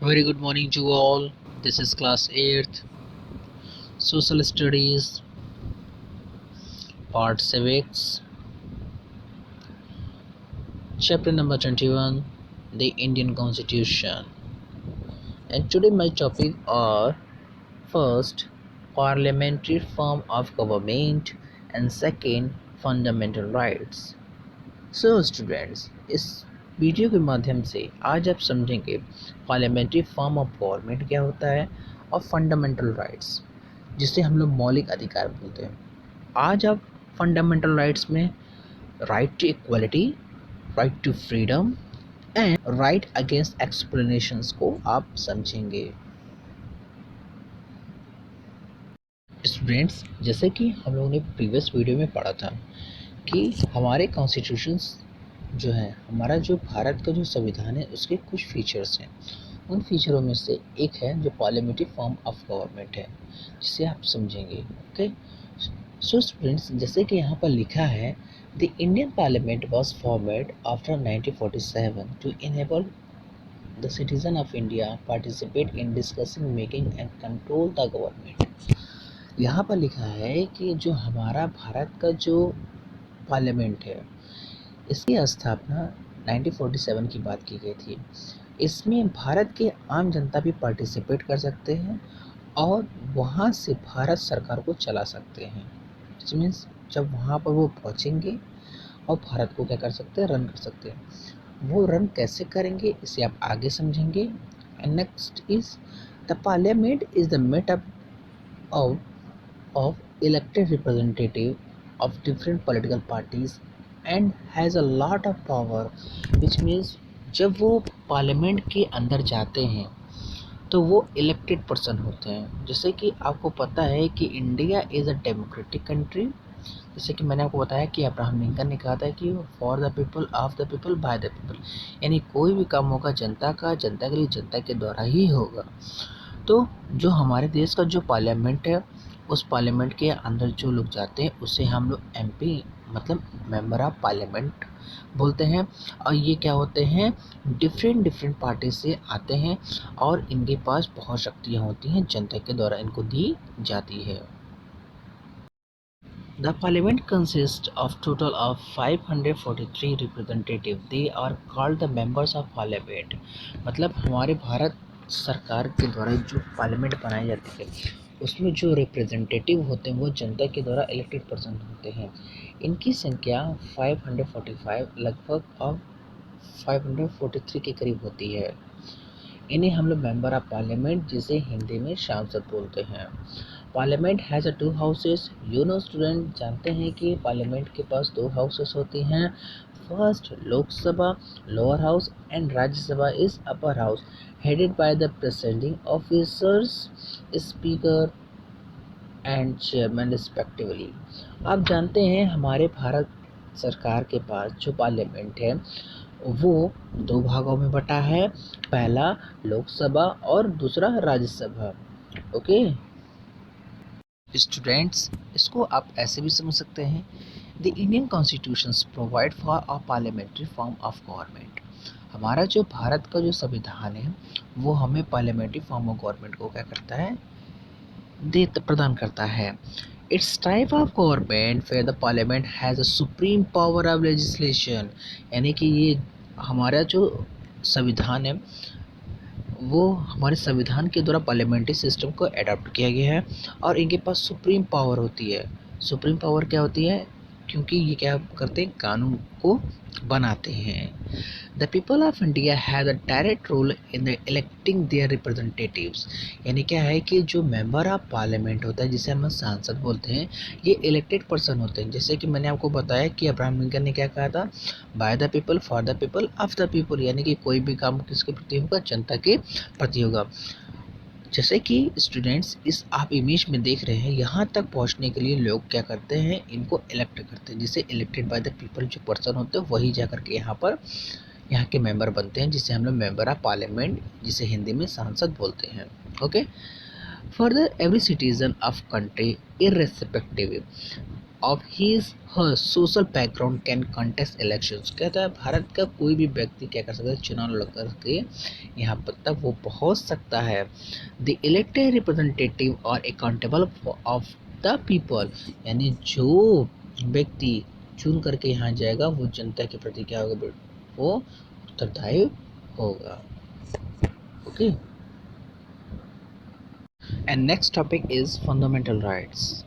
Very good morning to all. This is class 8th Social Studies Part Civics Chapter number 21 The Indian Constitution. And today my topic are first parliamentary form of government and second fundamental rights. So students, इस video के माध्यम से आज आप समझेंगे parliamentary form of government क्या होता है और फंडामेंटल राइट्स जिसे हम लोग मौलिक अधिकार बोलते हैं। आज आप फंडामेंटल राइट्स में right to equality, right to freedom and right against explanations को आप समझेंगे। स्टूडेंट्स, जैसे कि हम लोगों ने प्रीवियस वीडियो में पढ़ा था कि हमारे कॉन्स्टिट्यूशंस जो है, हमारा जो भारत का जो संविधान है उसके कुछ फीचर्स हैं। उन फीचरों में से एक है जो पार्लियामेंट्री फॉर्म ऑफ गवर्नमेंट है, जिसे आप समझेंगे। ओके, सो स्टूडेंट्स, जैसे कि यहाँ पर लिखा है the Indian parliament was formed after 1947 to enable the citizen of India participate in discussing, making and control the government. यहाँ पर लिखा है कि जो हमारा भारत का जो पार्लियामेंट है इसकी स्थापना 1947 की बात की गई थी। इसमें भारत के आम जनता भी पार्टिसिपेट कर सकते हैं और वहाँ से भारत सरकार को चला सकते हैं। इट मीन्स जब वहाँ पर वो पहुँचेंगे और भारत को क्या कर सकते हैं, रन कर सकते हैं। वो रन कैसे करेंगे इसे आप आगे समझेंगे। And next is the parliament is the made up of elected representative of different political parties and has a lot of power, which means जब वो पार्लियामेंट के अंदर जाते हैं तो वो इलेक्टेड पर्सन होते हैं। जैसे कि आपको पता है कि India is a democratic country. जैसे कि मैंने आपको बताया कि अब्राहम लिंकन ने कहा था कि for the people, of the people, by the people, यानी कोई भी काम होगा जनता का, जनता के लिए, जनता के द्वारा ही होगा। तो जो हमारे देश का जो पार्लियामेंट है उस पार्लियामेंट के अंदर जो लोग जाते हैं उसे हम लोग एमपी मतलब मेंबर ऑफ पार्लियामेंट बोलते हैं। और ये क्या होते हैं, डिफरेंट पार्टी से आते हैं और इनके पास बहुत शक्तियाँ होती हैं, जनता के द्वारा इनको दी जाती है। The parliament consists of total of 543 representatives. They are called the members of parliament. मतलब हमारे भारत सरकार के द्वारा जो पार्लियामेंट बनाई जाती है उसमें जो रिप्रेजेंटेटिव होते हैं वो जनता के द्वारा इलेक्टेड पर्सन होते हैं। इनकी संख्या 545 लगभग और 543 के करीब होती है। इन्हें हम लोग मेंबर ऑफ पार्लियामेंट, जिसे हिंदी में सांसद बोलते हैं। Parliament has to houses. Student जानते हैं कि पार्लियामेंट के पास दो हाउसेस होती हैं। First Lok Sabha lower house and Rajya Sabha is upper house, headed by the presiding officers, speaker and chairman respectively. आप जानते हैं हमारे भारत सरकार के पास जो पार्लियामेंट है वो दो भागों में बटा है, पहला लोकसभा और दूसरा राज्यसभा। ओके स्टूडेंट्स, इसको आप ऐसे भी समझ सकते हैं, the Indian constitution provide for a parliamentary form of government. हमारा जो भारत का जो संविधान है वो हमें पार्लियामेंट्री फॉर्म ऑफ गवर्नमेंट को क्या करता है, प्रदान करता है। It's type of government fair the parliament has a supreme power of legislation, यानी कि ये हमारा जो संविधान है वो हमारे संविधान के द्वारा पार्लियामेंट्री सिस्टम को अडॉप्ट किया गया है और इनके पास सुप्रीम पावर होती है। सुप्रीम पावर क्या होती है, क्योंकि ये क्या करते हैं, कानून को बनाते हैं। The people of India have a direct role in the electing their representatives, यानी क्या है कि जो मेंबर ऑफ पार्लियामेंट होता है जिसे हम सांसद बोलते हैं, ये इलेक्टेड पर्सन होते हैं। जैसे कि मैंने आपको बताया कि अब्राहम लिंकन ने क्या कहा था, by the people, for the people, of the people, यानी कि कोई भी काम किसके प्रति होगा, जनता के प्रति होगा। जैसे कि स्टूडेंट्स इस आप इमेज में देख रहे हैं, यहाँ तक पहुँचने के लिए लोग क्या करते हैं, इनको इलेक्ट करते हैं। जिसे इलेक्टेड बाय द पीपल जो पर्सन होते हैं वही जा करके यहाँ के मेंबर बनते हैं, जिसे हम लोग मेंबर ऑफ पार्लियामेंट, जिसे हिंदी में सांसद बोलते हैं। Okay, further every citizen of country irrespective of his her social background can contest elections. कहता है भारत का कोई भी व्यक्ति क्या कर सकता है, चुनाव लड़ करके यहाँ पर तक वो पहुँच सकता है। द इलेक्टेड रिप्रेजेंटेटिव और अकाउंटेबल ऑफ द पीपल, यानी जो व्यक्ति चुन करके यहाँ जाएगा वो जनता के प्रति क्या होगा, वो उत्तरदायी होगा। Okay, and next topic is fundamental rights.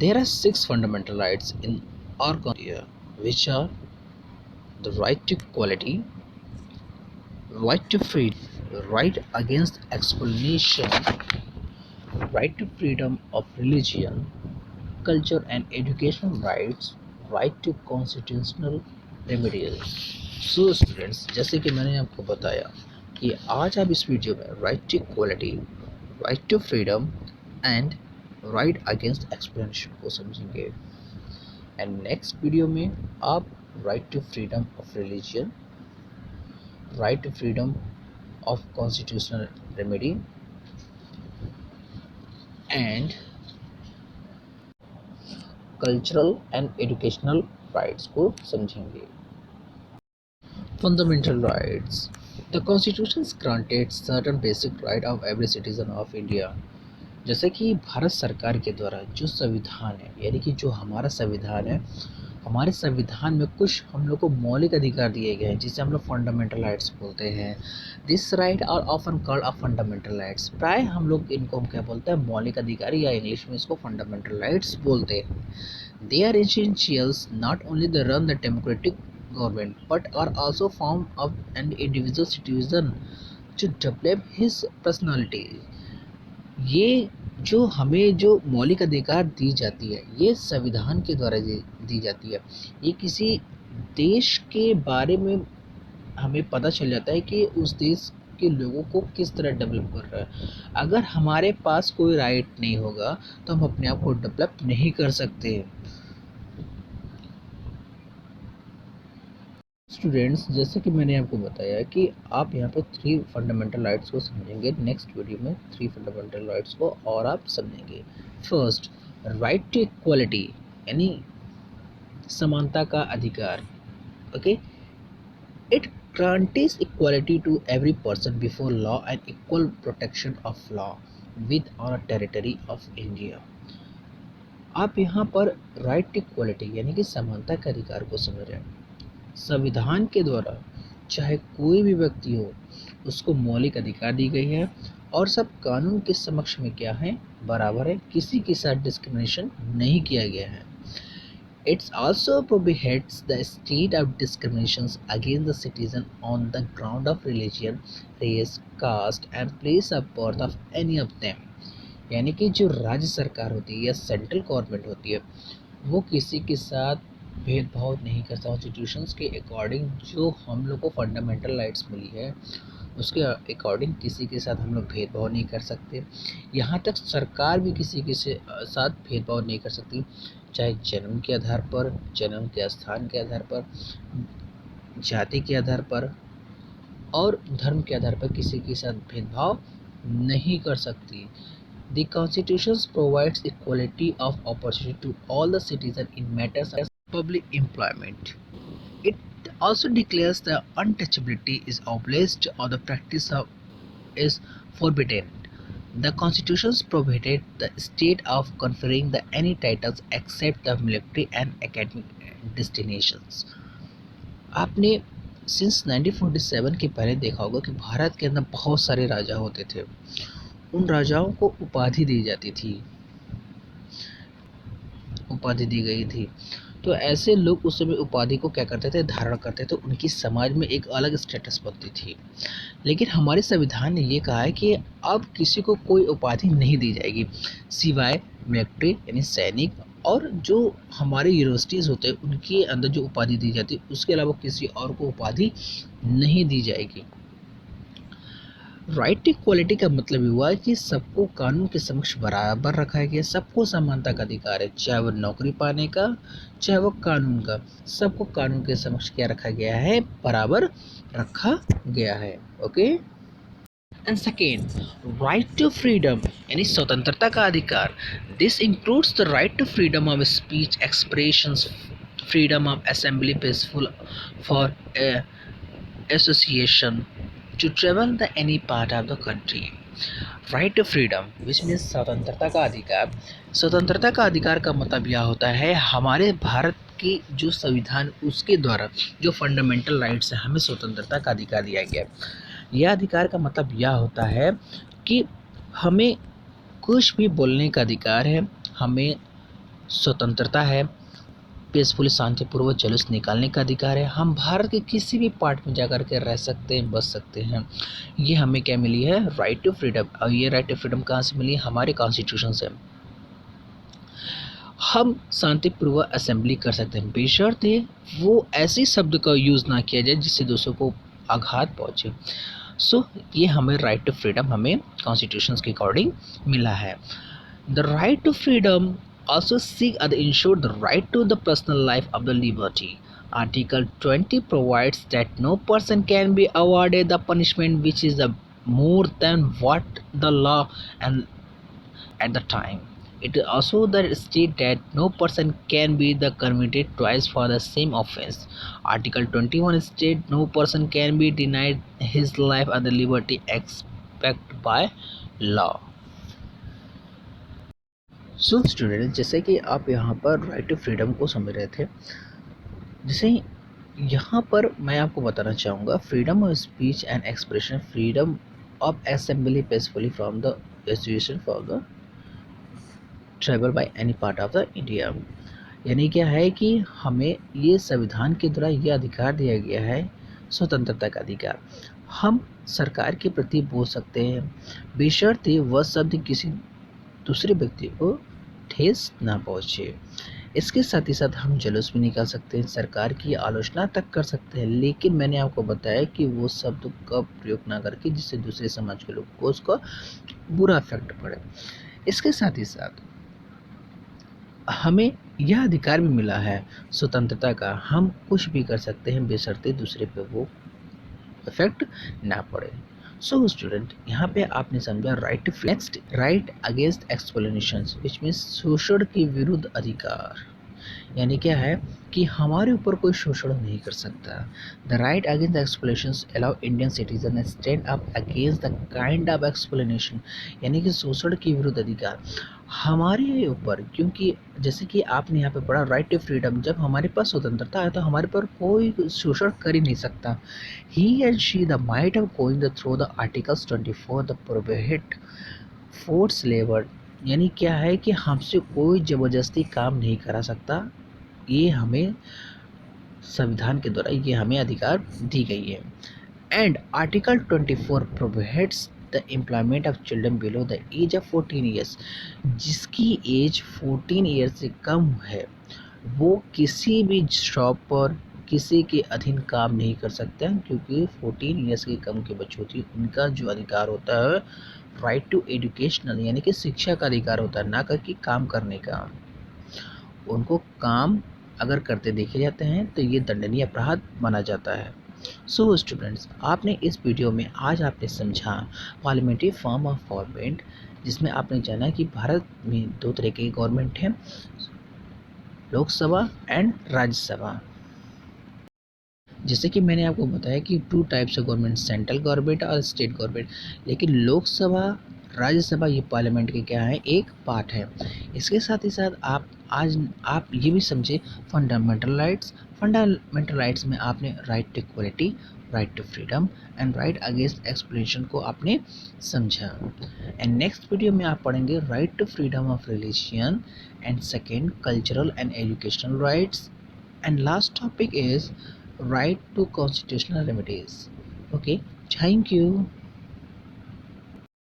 There are six fundamental rights in our country, which are the right to equality, right to freedom, right against exploitation, right to freedom of religion, culture and educational rights, right to constitutional remedies. So students, जैसे कि मैंने आपको बताया कि आज आप इस video में right to equality, right to freedom and right against explanation को समझेंगे। एंड नेक्स्ट वीडियो में आप right to freedom of religion, right to freedom of constitutional remedy and cultural and educational rights को समझेंगे। Fundamental rights, the constitution granted certain basic right of every citizen of India. जैसे कि भारत सरकार के द्वारा जो संविधान है, यानी कि जो हमारा संविधान है, हमारे संविधान में कुछ हम लोग को मौलिक अधिकार दिए गए हैं जिसे हम लोग फंडामेंटल राइट्स बोलते हैं। This right are often called a fundamental rights. प्राय हम लोग इनको हम क्या बोलते हैं, मौलिक अधिकार, या इंग्लिश में इसको फंडामेंटल राइट्स बोलते हैं। They are essentials not only the run the democratic government but are also form of an individual citizen to develop his personality. ये जो हमें जो मौलिक अधिकार दी जाती है, ये संविधान के द्वारा दी जाती है। ये किसी देश के बारे में हमें पता चल जाता है कि उस देश के लोगों को किस तरह डेवलप कर रहा है। अगर हमारे पास कोई राइट नहीं होगा तो हम अपने आप को डेवलप नहीं कर सकते। स्टूडेंट्स, जैसे कि मैंने आपको बताया कि आप यहाँ पे 3 फंडामेंटल राइट्स को समझेंगे। नेक्स्ट वीडियो में 3 फंडामेंटल राइट्स को और आप समझेंगे। फर्स्ट, राइट टू इक्वालिटी, यानी समानता का अधिकार। Okay, it grants equality to every person before law and equal protection of law within a territory of India. आप यहाँ पर राइट टू इक्वालिटी यानी कि समानता के अधिकार को समझ रहे हैं। संविधान के द्वारा चाहे कोई भी व्यक्ति हो, उसको मौलिक अधिकार दी गई है और सब कानून के समक्ष में क्या है, बराबर है, किसी के साथ डिस्क्रिमिनेशन नहीं किया गया है। It's also prohibits the state of discrimination against the citizen on the ground of religion, race, caste and place of birth of any of them. यानी कि जो राज्य सरकार होती है या सेंट्रल गवर्नमेंट होती है, वो किसी के साथ भेदभाव नहीं करता। कॉन्स्टिट्यूशंस के अकॉर्डिंग जो हम लोग को फंडामेंटल राइट्स मिली है उसके अकॉर्डिंग किसी के साथ हम लोग भेदभाव नहीं कर सकते। यहाँ तक सरकार भी किसी के साथ भेदभाव नहीं कर सकती, चाहे जन्म के आधार पर, जन्म के स्थान के आधार पर, जाति के आधार पर और धर्म के आधार पर किसी के साथ भेदभाव नहीं कर सकती। The Constitution provides equality of opportunity to all the citizens in matters of public employment. It also declares the untouchability is obliged or the practice of is forbidden. The Constitution prohibited the state of conferring the any titles except the military and academic destinations. आपने since 1947 के पहले देखा होगा कि भारत के अंदर बहुत सारे राजा होते थे। उन राजाओं को उपाधि दी जाती थी, उपाधि दी गई थी। तो ऐसे लोग उस समय उपाधि को क्या करते थे, धारण करते थे। उनकी समाज में एक अलग स्टेटस बनती थी। लेकिन हमारे संविधान ने ये कहा है कि अब किसी को कोई उपाधि नहीं दी जाएगी सिवाय मिलिट्री यानी सैनिक और जो हमारे यूनिवर्सिटीज़ होते हैं उनके अंदर जो उपाधि दी जाती है, उसके अलावा किसी और को उपाधि नहीं दी जाएगी। राइट टू इक्वालिटी का मतलब हुआ है कि सबको कानून के समक्ष बराबर रखा गया, सबको समानता का अधिकार है, चाहे वो नौकरी पाने का, चाहे वो कानून का, सबको कानून के समक्ष क्या रखा गया है, बराबर रखा गया है। Okay, and second, right to freedom यानी स्वतंत्रता का अधिकार. This includes the right to freedom of speech, expressions, freedom of assembly, peaceful for association, to travel the any part of the country. Right to freedom which means स्वतंत्रता का अधिकार. स्वतंत्रता का अधिकार का मतलब यह होता है हमारे भारत की जो संविधान उसके द्वारा जो फंडामेंटल राइट्स है हमें स्वतंत्रता का अधिकार दिया गया. यह अधिकार का मतलब यह होता है कि हमें कुछ भी बोलने का अधिकार है, हमें स्वतंत्रता है, पीसफुली शांतिपूर्वक जुलूस निकालने का अधिकार है, हम भारत के किसी भी पार्ट में जाकर के रह सकते हैं, बस सकते हैं. ये हमें क्या मिली है? Right to freedom. और ये राइट टू फ्रीडम कहाँ से मिली? हमारे कॉन्स्टिट्यूशन से. हम शांतिपूर्वक असेंबली कर सकते हैं, बेशर्ते वो ऐसे शब्द का यूज़ ना किया जाए जिससे दूसरों को आघात पहुँचे. सो ये हमें राइट टू फ्रीडम हमें कॉन्स्टिट्यूशन के अकॉर्डिंग मिला है. The right to freedom also seek and ensure the right to the personal life of the liberty. Article 20 provides that no person can be awarded the punishment which is more than what the law and at the time. It also the state that no person can be the convicted twice for the same offense. Article 21 states no person can be denied his life and the liberty except by law. So student, जैसे कि आप यहाँ पर right to freedom को समझ रहे थे, जैसे यहाँ पर मैं आपको बताना चाहूँगा freedom of speech and expression, freedom of assembly peacefully from the association for the travel by any part of the India. यानी क्या है कि हमें ये संविधान के द्वारा ये अधिकार दिया गया है, स्वतंत्रता का अधिकार. हम सरकार के प्रति बोल सकते हैं, बेशर्ते वह शब्द किसी दूसरे व्यक्ति को ठेस ना पहुँचे. इसके साथ ही साथ हम जुलूस भी निकाल सकते हैं, सरकार की आलोचना तक कर सकते हैं, लेकिन मैंने आपको बताया कि वो शब्द का प्रयोग ना करके जिससे दूसरे समाज के लोग को उसका बुरा इफेक्ट पड़े. इसके साथ ही साथ हमें यह अधिकार भी मिला है स्वतंत्रता का, हम कुछ भी कर सकते हैं बेशर्ते दूसरे पे वो इफेक्ट ना पड़े. सो स्टूडेंट, यहाँ पे आपने समझा right to. Next, right against explanation which means शोषण के विरुद्ध अधिकार. यानी क्या है कि हमारे ऊपर कोई शोषण नहीं कर सकता. The right against explanation allow Indian citizen stand up against the kind of explanation. यानी कि शोषण के विरुद्ध अधिकार हमारे ऊपर, क्योंकि जैसे कि आपने यहाँ पे पढ़ा राइट टू फ्रीडम, जब हमारे पास स्वतंत्रता है तो हमारे पर कोई शोषण कर ही नहीं सकता. He and she the might of going the through the articles 24 the prohibit force labour. यानी क्या है कि हमसे कोई ज़बरदस्ती काम नहीं करा सकता. ये हमें संविधान के द्वारा ये हमें अधिकार दी गई है. And article 24 prohibits the employment of children below the age of 14 years. जिसकी एज 14 ईयर्स से कम है वो किसी भी शॉप पर किसी के अधीन काम नहीं कर सकते हैं, क्योंकि 14 ईयर्स के कम के बच्चे होती है उनका जो अधिकार होता है राइट टू एजुकेशनल यानी कि शिक्षा का अधिकार होता है, ना कि काम करने का. उनको काम अगर करते देखे जाते हैं तो ये दंडनीय अपराध माना जाता है. सो स्टूडेंट्स, आपने इस वीडियो में आज आपने समझा पार्लियामेंट्री फॉर्म ऑफ गवर्नमेंट, जिसमें आपने जाना कि भारत में दो तरह के गवर्नमेंट हैं, लोकसभा एंड राज्यसभा. जैसे कि मैंने आपको बताया कि two types of government, central government और स्टेट गवर्नमेंट. लेकिन लोकसभा राज्यसभा ये पार्लियामेंट के क्या है, एक पार्ट है. इसके साथ ही साथ आप ये भी समझे फंडामेंटल राइट्स. फंडामेंटल राइट्स में आपने right to equality, right to freedom and right against exploitation को आपने समझा. एंड नेक्स्ट वीडियो में आप पढ़ेंगे right to freedom of religion and second cultural and educational rights. And last topic is right to constitutional remedies. Okay, thank you.